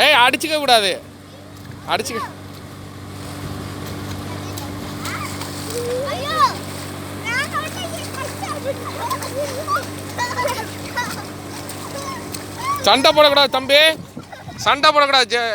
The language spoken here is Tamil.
ஏய் அடிச்சுக்க கூடாது, அடிச்சுக்க. சண்டை போடக்கூடாது தம்பி, சண்டை போடக்கூடாது.